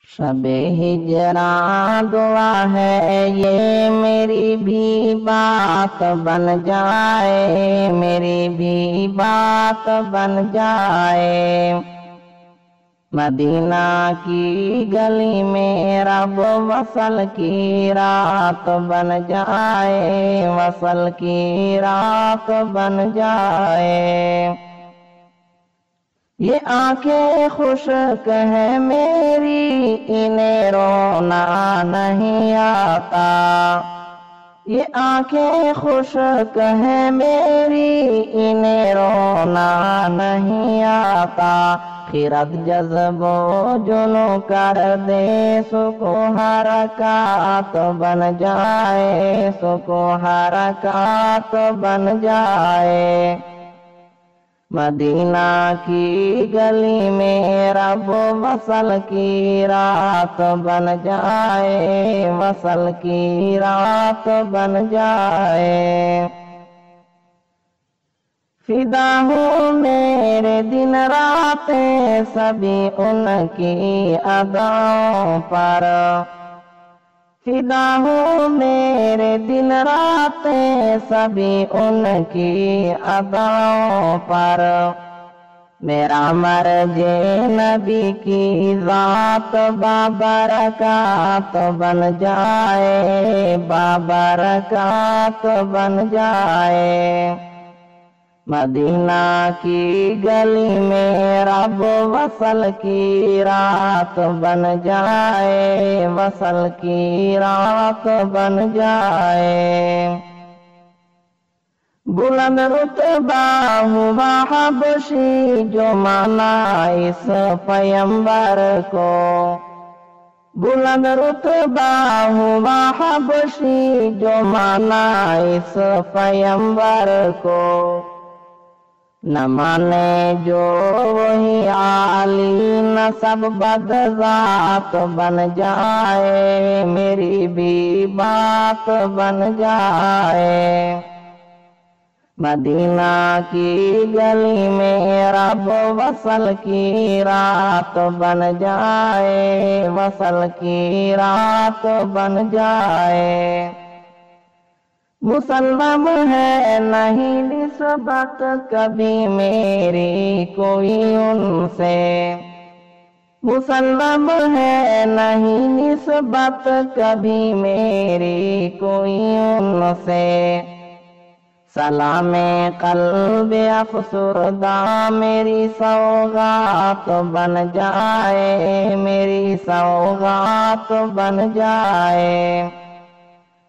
شب ہجراں دعا ہے یہ میری بھی بات بن جائے، میری بھی بات بن جائے۔ مدینہ کی گلی میں رب وصل کی رات بن جائے، وصل کی رات بن جائے۔ یہ آنکھیں خشک ہے میری انہیں رونا نہیں آتا، یہ آنکھیں خشک ہے میری انہیں رونا نہیں آتا۔ خیرات جذب و جنوں کر دے سکو حرکات بن جائے، سکو حرکات بن جائے۔ مدینہ کی گلی میں رب وصل کی رات بن جائے، وصل کی رات بن جائے۔ فدا ہوں میرے دن راتیں سبھی ان کی اداؤں پر، فدا ہوں میرے دن راتیں سبھی ان کی اداؤں پر۔ میرا مرج نبی کی ذات بابرکات بن جائے، بابرکات بن جائے۔ مدینہ کی گلی میں رب وصل کی رات بن جائے، وصل کی رات بن جائے۔ بلند رتبہ ہوا حبشی جو مانا اس پیمبر کو، بلند رتبہ ہوا حبشی جو مانا اس پیمبر کو۔ نہ مانے جو وہی عالی نسب بدذات بن جائے، میری بھی بات بن جائے۔ مدینہ کی گلی میں رب وصل کی رات بن جائے، وصل کی رات بن جائے۔ مسلم ہے نہیں نسبت کبھی میری کوئی ان سے، مسلم ہے نہیں نسبت کبھی میری کوئی ان سے۔ سلام قلب افسردہ میری سوغات بن جائے، میری سوغات بن جائے۔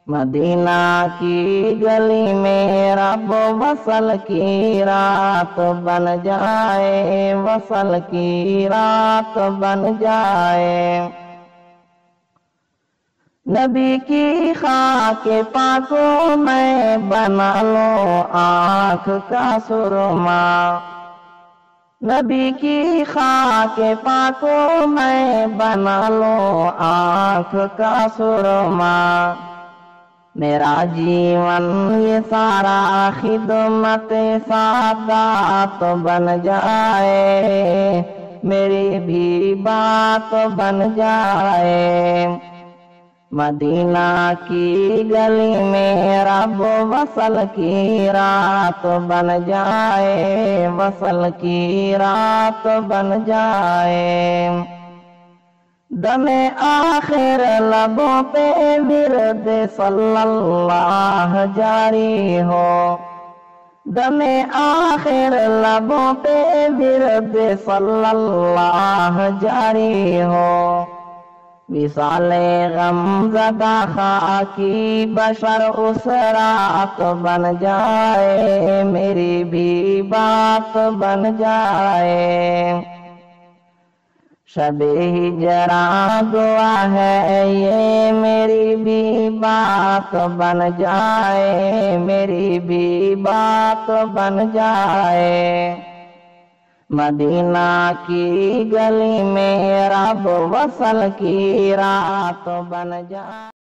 مدینہ کی گلی میں رب وصل کی رات بن جائے، وصل کی رات بن جائے۔ نبی کی خاک پاکوں میں بنا لو آنکھ کا سرما، نبی کی خاک پاکوں میں بنا لو آنکھ کا سرما۔ میرا جیون یہ سارا خدمت سادات بن جائے، میری بھی بات بن جائے۔ مدینہ کی گلی میں رب وصل کی رات بن جائے، وصل کی رات بن جائے۔ دم آخر لبوں پہ ورد صلی اللہ جاری ہو، دم آخر لبوں پہ ورد صلی اللہ جاری ہو۔ وصال غم زدہ خاکی بشر اس رات بن جائے، میری بھی بات بن جائے۔ شب ہجراں دعا ہے یہ میری بھی بات بن جائے، میری بھی بات بن جائے۔ مدینہ کی گلی میں رب وصل کی رات بن جائے۔